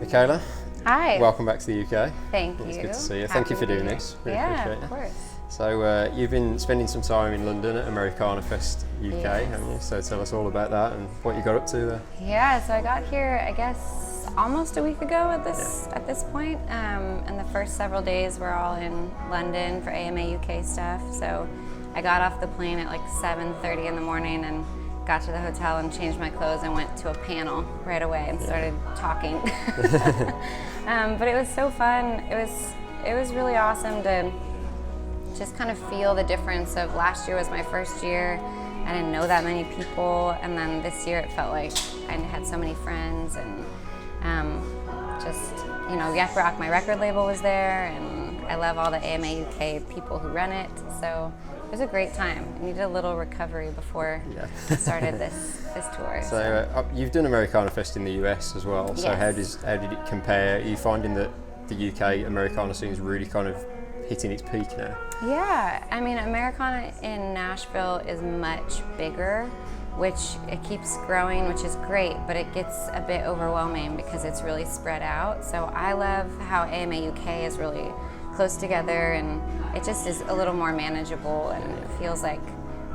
Michaela, Hi. welcome back to the UK. Thank you. It's good to see you. Thank you for doing this. Really appreciate it. Of course. So you've been spending some time in London at AmericanaFest UK, haven't you? So tell us all about that and what you got up to there. Yeah, so I got here, I guess, almost a week ago at this point. And the first several days were all in London for AMA UK stuff. So I got off the plane at like 7:30 in the morning and got to the hotel and changed my clothes and went to a panel right away and started talking. But it was so fun. It was really awesome to just kind of feel the difference of last year was my first year. I didn't know that many people, and then this year it felt like I had so many friends, and Yep Rock, my record label, was there, and I love all the AMA UK people who run it. So it was a great time. I needed a little recovery before I started this tour. So you've done AmericanaFest in the US as well. So Yes. how did it compare? Are you finding that the UK Americana scene is really kind of hitting its peak now? Yeah, I mean, Americana in Nashville is much bigger, which it keeps growing, which is great, but it gets a bit overwhelming because it's really spread out. So I love how AMA UK is really close together, and it just is a little more manageable, and it feels like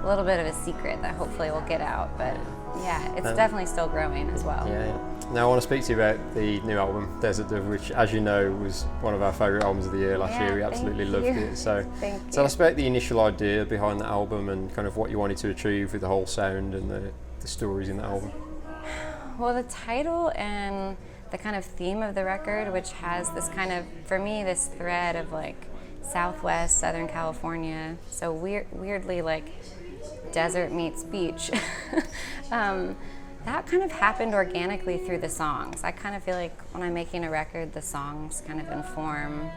a little bit of a secret that hopefully will get out. But yeah, it's definitely still growing as well. Yeah. Now I want to speak to you about the new album, Desert Dove, which, as you know, was one of our favourite albums of the year last year. We absolutely loved it. So tell us about the initial idea behind the album and kind of what you wanted to achieve with the whole sound and the stories in the album. Well, the title and the kind of theme of the record, which has this kind of, for me, this thread of like Southwest, Southern California, so weirdly like desert meets beach. That kind of happened organically through the songs. I kind of feel like when I'm making a record, the songs kind of inform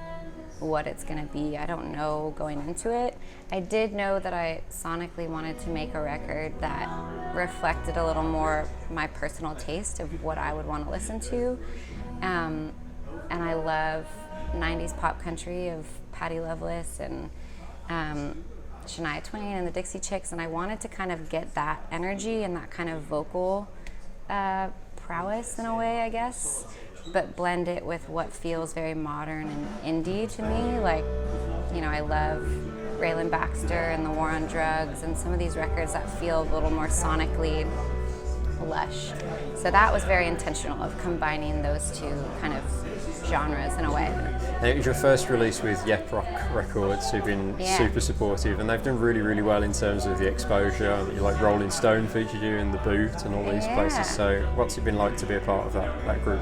what it's going to be. I don't know going into it. I did know that I sonically wanted to make a record that reflected a little more my personal taste of what I would want to listen to. And I love 90s pop country of Patti Loveless and Shania Twain and the Dixie Chicks, and I wanted to kind of get that energy and that kind of vocal prowess in a way, I guess, but blend it with what feels very modern and indie to me. Like, I love Raylan Baxter and The War on Drugs and some of these records that feel a little more sonically lush. So that was very intentional, of combining those two kind of genres in a way. And it was your first release with Yep Rock Records, who've been super supportive, and they've done really, really well in terms of the exposure. Like Rolling Stone featured you in The Boot and all these places. So what's it been like to be a part of that group?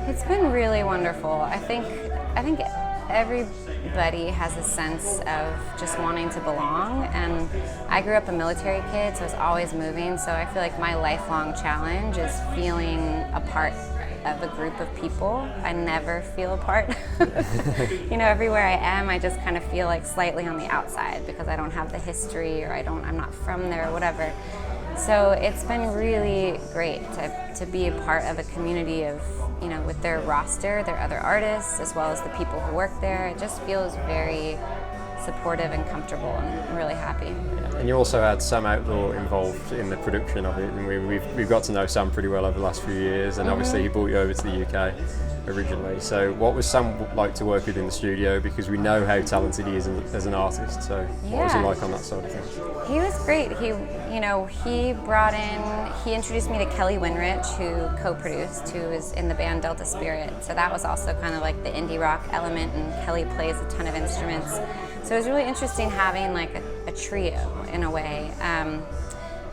It's been really wonderful. I think everybody has a sense of just wanting to belong, and I grew up a military kid, so I was always moving, so I feel like my lifelong challenge is feeling a part of a group of people. I never feel a part. Everywhere I am, I just kind of feel like slightly on the outside because I don't have the history, or I'm not from there, or whatever. So it's been really great to be a part of a community of, with their roster, their other artists, as well as the people who work there. It just feels very supportive and comfortable, and I'm really happy. And you also had Sam Outlaw involved in the production of it, and we've got to know Sam pretty well over the last few years, and obviously he brought you over to the UK originally. So what was Sam like to work with in the studio? Because we know how talented he is as an artist, so what was he like on that side of things? He was great. He introduced me to Kelly Winrich, who co-produced, who is in the band Delta Spirit. So that was also kind of like the indie rock element, and Kelly plays a ton of instruments. So it was really interesting having like a trio in a way,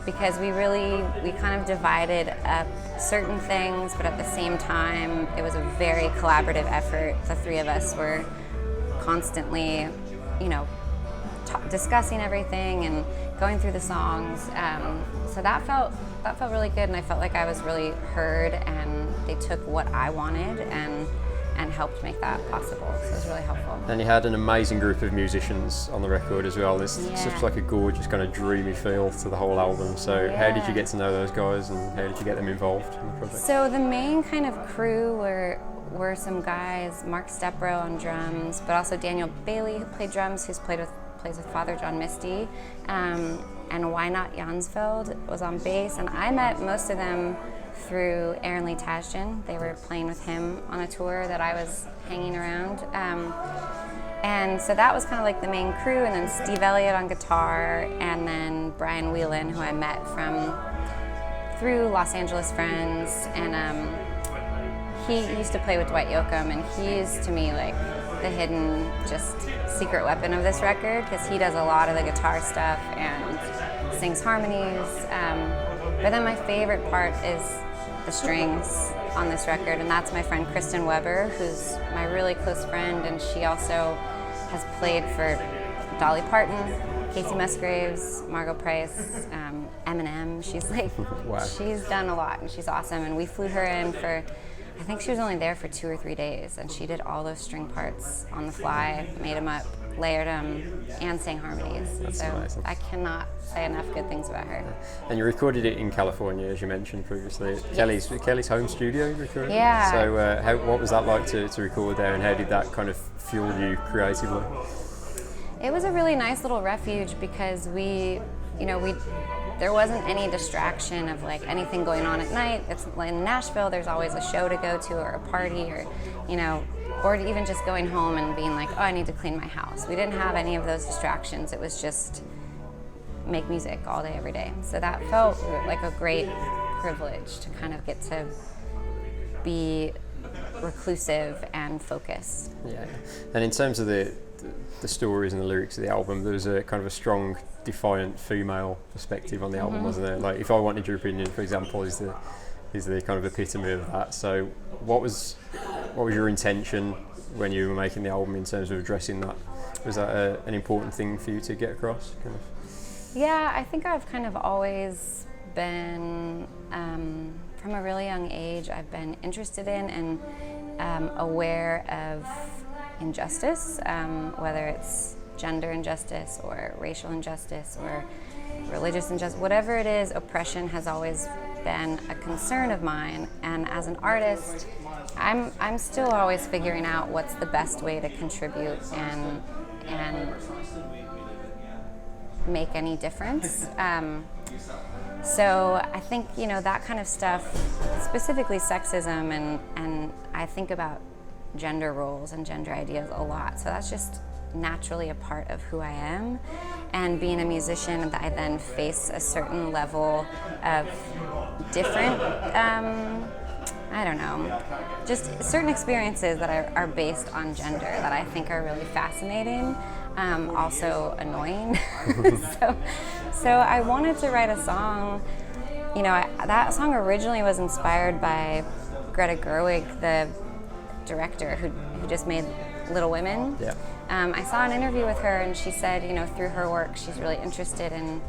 because we kind of divided up certain things, but at the same time, it was a very collaborative effort. The three of us were constantly, discussing everything and going through the songs. So that felt really good, and I felt like I was really heard, and they took what I wanted and helped make that possible. So it was really helpful. And you had an amazing group of musicians on the record as well. There's such like a gorgeous kind of dreamy feel to the whole album. So how did you get to know those guys, and how did you get them involved in the project? So the main kind of crew were some guys, Mark Stepbro on drums, but also Daniel Bailey, who played drums, plays with Father John Misty, and Why Not Jansfeld was on bass. And I met most of them through Aaron Lee Tasjan. They were playing with him on a tour that I was hanging around. And so that was kind of like the main crew, and then Steve Elliott on guitar, and then Brian Whelan, who I met through Los Angeles friends, and he used to play with Dwight Yoakam, and he's to me like the hidden just secret weapon of this record, because he does a lot of the guitar stuff and sings harmonies. But then my favorite part is the strings on this record, and that's my friend Kristen Weber, who's my really close friend, and she also has played for Dolly Parton, Casey Musgraves, Margot Price, Eminem. She's like, wow. She's done a lot, and she's awesome. And we flew her in for, I think she was only there for 2 or 3 days, and she did all those string parts on the fly, made them up, layered them, and sang harmonies. That's so amazing. I cannot say enough good things about her. And you recorded it in California, as you mentioned previously. Yes. Kelly's home studio you recorded? Yeah. So what was that like to record there, and how did that kind of fuel you creatively? It was a really nice little refuge, because there wasn't any distraction of like anything going on at night. It's in Nashville, there's always a show to go to or a party, or or even just going home and being like, oh, I need to clean my house. We didn't have any of those distractions. It was just make music all day, every day. So that felt like a great privilege to kind of get to be reclusive and focused. Yeah. And in terms of the stories and the lyrics of the album, there was a kind of a strong, defiant female perspective on the album, wasn't there? Like, If I Wanted Your Opinion, for example, is the kind of epitome of that. So what was your intention when you were making the album in terms of addressing that? Was that an important thing for you to get across? Kind of? Yeah, I think I've kind of always been, from a really young age, I've been interested in and aware of injustice, whether it's gender injustice or racial injustice or religious injustice, whatever it is, oppression has always been a concern of mine. And as an artist, I'm still always figuring out what's the best way to contribute and make any difference. So I think that kind of stuff, specifically sexism, and I think about gender roles and gender ideas a lot. So that's just naturally a part of who I am. And being a musician, I then face a certain level of different, just certain experiences that are based on gender that I think are really fascinating, also annoying. So I wanted to write a song. That song originally was inspired by Greta Gerwig, the director who just made Little Women. Yeah. I saw an interview with her, and she said, through her work, she's really interested in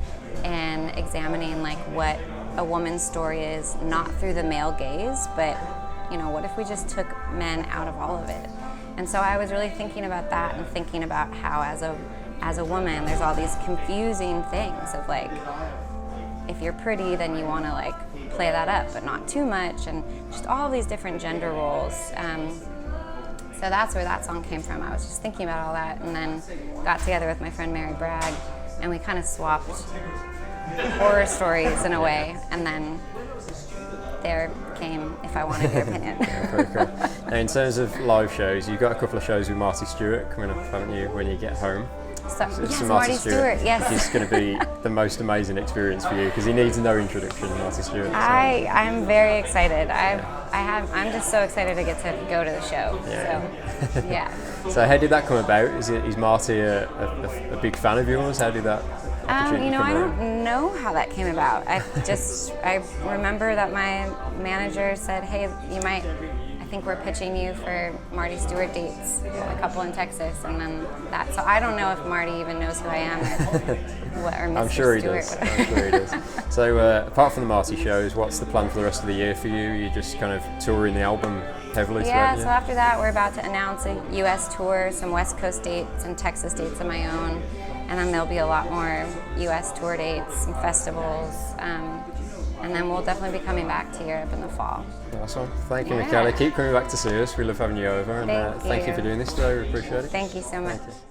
examining like what a woman's story is, not through the male gaze, but what if we just took men out of all of it? And so I was really thinking about that, and thinking about how as a woman, there's all these confusing things of like, if you're pretty, then you want to like play that up, but not too much, and just all these different gender roles. So that's where that song came from. I was just thinking about all that, and then got together with my friend Mary Bragg, and we kind of swapped horror stories in a way, and then there came If I Wanted Your Opinion. Yeah, very cool. Now, in terms of live shows, you've got a couple of shows with Marty Stewart coming up, haven't you, when you get home? Yes, Marty Stewart, yes. It's going to be the most amazing experience for you, because he needs no introduction, Marty Stewart. So. I'm very excited. I'm just so excited to get to go to the show. Yeah. So, yeah. So how did that come about? Is Marty a big fan of yours? How did that opportunity come I around? don't know how that came about. I remember that my manager said, hey, I think we're pitching you for Marty Stewart dates, a couple in Texas, and then that. So I don't know if Marty even knows who I am or Mr. I'm sure he Stewart. does. I'm sure he does. So apart from the Marty shows, what's the plan for the rest of the year for you? You're just kind of touring the album heavily? Yeah, so after that we're about to announce a US tour, some West Coast dates and Texas dates of my own, and then there'll be a lot more US tour dates and festivals. And then we'll definitely be coming back to Europe in the fall. Awesome. Thank you, Michaela. Keep coming back to see us. We love having you over. And thank you for doing this today. We appreciate it. Thank you so much. Thank you.